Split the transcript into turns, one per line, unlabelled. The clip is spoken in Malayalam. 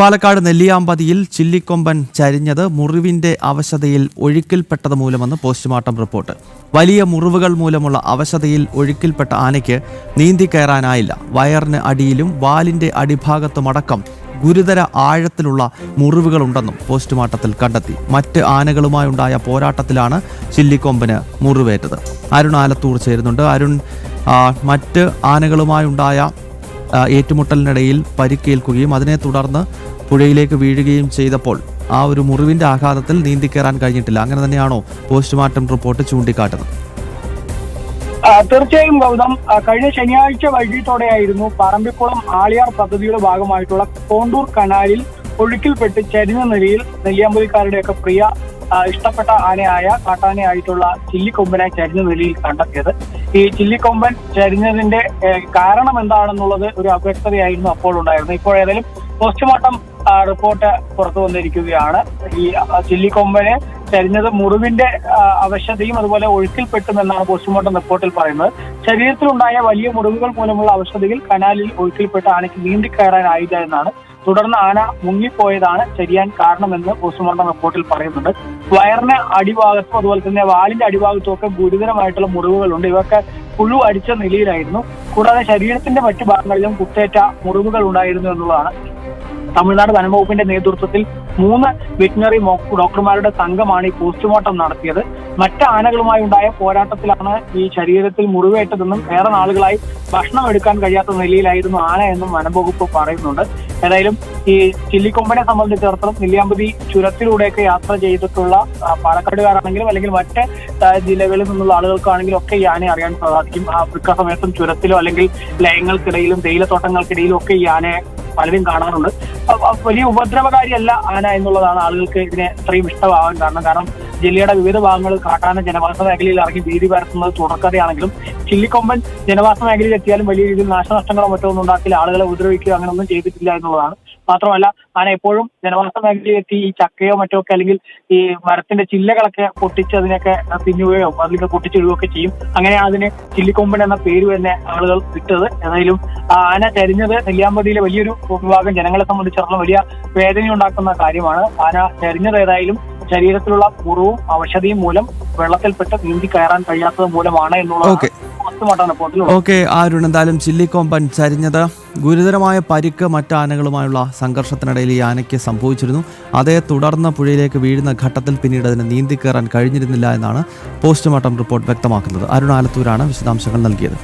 പാലക്കാട് നെല്ലിയാമ്പതിയിൽ ചില്ലിക്കൊമ്പൻ ചരിഞ്ഞത് മുറിവിന്റെ അവശതയിൽ ഒഴുക്കിൽപ്പെട്ടത് മൂലമെന്ന് പോസ്റ്റ്മോർട്ടം റിപ്പോർട്ട്. വലിയ മുറിവുകൾ മൂലമുള്ള അവശതയിൽ ഒഴുക്കിൽപ്പെട്ട ആനയ്ക്ക് നീന്തി കയറാനായില്ല. വയറിന് അടിയിലും വാലിന്റെ അടിഭാഗത്തുമടക്കം ഗുരുതര ആഴത്തിലുള്ള മുറിവുകളുണ്ടെന്നും പോസ്റ്റ്മോർട്ടത്തിൽ കണ്ടെത്തി. മറ്റ് ആനകളുമായുണ്ടായ പോരാട്ടത്തിലാണ് ചില്ലിക്കൊമ്പന് മുറിവേറ്റത്. അരുൺ ആലത്തൂർ ചേരുന്നുണ്ട്. അരുൺ, മറ്റ് ആനകളുമായുണ്ടായ ഏറ്റുമുട്ടലിനിടയിൽ പരിക്കേൽക്കുകയും അതിനെ തുടർന്ന് പുഴയിലേക്ക് വീഴുകയും ചെയ്തപ്പോൾ ആ ഒരു മുറിവിന്റെ ആഘാതത്തിൽ നീന്തിക്കയറാൻ കഴിഞ്ഞിട്ടില്ല. അങ്ങനെ തന്നെയാണോ പോസ്റ്റ്മോർട്ടം റിപ്പോർട്ട് ചൂണ്ടിക്കാട്ടുന്നത്?
തീർച്ചയായും ഗൗതം, കഴിഞ്ഞ ശനിയാഴ്ച വൈകിട്ടോടെയായിരുന്നു പറമ്പിക്കുളം ആളിയാർ പദ്ധതിയുടെ ഭാഗമായിട്ടുള്ള കോണ്ടൂർ കനാലിൽ ഒഴുക്കിൽപ്പെട്ട് ചരിഞ്ഞ നിലയിൽ നെല്ലിയാമ്പതിക്കാരുടെയൊക്കെ പ്രിയ ഇഷ്ടപ്പെട്ട ആനയായ കാട്ടാനയായിട്ടുള്ള ചില്ലിക്കൊമ്പനെ ചരിഞ്ഞ നിലയിൽ കണ്ടെത്തിയത്. ഈ ചില്ലിക്കൊമ്പൻ ചരിഞ്ഞതിന്റെ കാരണം എന്താണെന്നുള്ളത് ഒരു അവ്യക്തതയായിരുന്നു അപ്പോൾ ഉണ്ടായിരുന്നത്. ഇപ്പോൾ ഏതായാലും പോസ്റ്റ്മോർട്ടം റിപ്പോർട്ട് പുറത്തു വന്നിരിക്കുകയാണ്. ഈ ചില്ലിക്കൊമ്പനെ ചരിഞ്ഞത് മുറിവിന്റെ അവശതയും അതുപോലെ ഒഴുക്കിൽപ്പെട്ടുമെന്നാണ് പോസ്റ്റ്മോർട്ടം റിപ്പോർട്ടിൽ പറയുന്നത്. ശരീരത്തിലുണ്ടായ വലിയ മുറിവുകൾ മൂലമുള്ള അവശതയിൽ കനാലിൽ ഒഴുക്കിൽപ്പെട്ട് ആനയ്ക്ക് നീന്തിക്കയറാനായില്ല എന്നാണ്. തുടർന്ന് ആന മുങ്ങിപ്പോയതാണ് ചരിയാൻ കാരണമെന്ന് പോസ്റ്റ്മോർട്ടം റിപ്പോർട്ടിൽ പറയുന്നുണ്ട്. വയറിന് അടിഭാഗത്തും അതുപോലെ തന്നെ വാലിന്റെ അടിഭാഗത്തും ഒക്കെ ഗുരുതരമായിട്ടുള്ള മുറിവുകളുണ്ട്. ഇവയൊക്കെ പുഴു അടിച്ച നിലയിലായിരുന്നു. കൂടാതെ ശരീരത്തിന്റെ മറ്റു ഭാഗങ്ങളിലും കുത്തേറ്റ മുറിവുകൾ ഉണ്ടായിരുന്നു എന്നുള്ളതാണ്. തമിഴ്നാട് വനംവകുപ്പിന്റെ നേതൃത്വത്തിൽ 3 വെറ്റിനറി ഡോക്ടർമാരുടെ സംഘമാണ് ഈ പോസ്റ്റ്മോർട്ടം നടത്തിയത്. മറ്റ് ആനകളുമായി ഉണ്ടായ പോരാട്ടത്തിലാണ് ഈ ശരീരത്തിൽ മുറിവേറ്റതെന്നും ഏറെ നാളുകളായി ഭക്ഷണം എടുക്കാൻ കഴിയാത്ത നിലയിലായിരുന്നു ആന എന്നും വനംവകുപ്പ് പറയുന്നുണ്ട്. ഏതായാലും ഈ ചില്ലിക്കൊമ്പനെ സംബന്ധിച്ചിടത്തോളം നെല്ലിയാമ്പതി ചുരത്തിലൂടെയൊക്കെ യാത്ര ചെയ്തിട്ടുള്ള പാലക്കാടുകാരാണെങ്കിലും അല്ലെങ്കിൽ മറ്റ് ജില്ലകളിൽ നിന്നുള്ള ആളുകൾക്കാണെങ്കിലും ഒക്കെ ഈ ആനയെ അറിയാൻ സാധിക്കും. മിക്ക സമയത്തും ചുരത്തിലോ അല്ലെങ്കിൽ ലയങ്ങൾക്കിടയിലും തേയിലത്തോട്ടങ്ങൾക്കിടയിലും ഒക്കെ ഈ ആനയെ പലരും കാണാറുണ്ട്. വലിയ ഉപദ്രവകാരിയല്ല ആന എന്നുള്ളതാണ് ആളുകൾക്ക് ഇതിനെ ഇത്രയും ഇഷ്ടമാവാൻ കാരണം ജില്ലയുടെ വിവിധ ഭാഗങ്ങളിൽ കാട്ടാന ജനവാസ മേഖലയിൽ ഇറങ്ങി ഭീതി പരത്തുന്നത് തുടർക്കഥയാണെങ്കിലും ചില്ലിക്കൊമ്പൻ ജനവാസ മേഖലയിൽ എത്തിയാലും വലിയ രീതിയിൽ നാശനഷ്ടങ്ങളോ മറ്റോ ഒന്നും ഉണ്ടാക്കില്ല, ആളുകളെ ഉപദ്രവിക്കുകയോ അങ്ങനെയൊന്നും ചെയ്തിട്ടില്ല എന്നുള്ളതാണ്. മാത്രമല്ല ആന എപ്പോഴും ജനവാസ മേഖലയിൽ എത്തി ഈ ചക്കയോ മറ്റോ ഒക്കെ അല്ലെങ്കിൽ ഈ മരത്തിന്റെ ചില്ലകളൊക്കെ പൊട്ടിച്ച് അതിനൊക്കെ തിന്നുകയോ അല്ലെങ്കിൽ പൊട്ടിച്ചിടുകയോ ഒക്കെ ചെയ്യും. അങ്ങനെയാണ് അതിന് ചില്ലിക്കൊമ്പൻ എന്ന പേര് തന്നെ ആളുകൾ ഇട്ടത്. ഏതായാലും ആന ചരിഞ്ഞത് നെല്ലിയാമ്പതിയിലെ വലിയൊരു വിഭാഗം ജനങ്ങളെ സംബന്ധിച്ചിടത്തോളം വലിയ വേദനയുണ്ടാക്കുന്ന കാര്യമാണ്. ആന ചരിഞ്ഞത് ഏതായാലും ശരീരത്തിലുള്ള മുറിവും അവശതയും മൂലം വെള്ളത്തിൽപ്പെട്ട് നീന്തി കയറാൻ കഴിയാത്തത് മൂലമാണ് എന്നുള്ളത് പോസ്റ്റ്മോർട്ടം റിപ്പോർട്ടിൽ.
ഓക്കെ അരുൺ, എന്തായാലും ചില്ലിക്കൊമ്പൻ ചരിഞ്ഞത് ഗുരുതരമായ പരിക്ക് മറ്റ് ആനകളുമായുള്ള സംഘർഷത്തിനിടയിൽ ഈ ആനയ്ക്ക് സംഭവിച്ചിരുന്നു. അതേ തുടർന്ന് പുഴയിലേക്ക് വീഴുന്ന ഘട്ടത്തിൽ പിന്നീട് അതിന് നീന്തി കയറാൻ കഴിഞ്ഞിരുന്നില്ല എന്നാണ് പോസ്റ്റ്മോർട്ടം റിപ്പോർട്ട് വ്യക്തമാക്കുന്നത്. അരുൺ ആലത്തൂരാണ് വിശദാംശങ്ങൾ നൽകിയത്.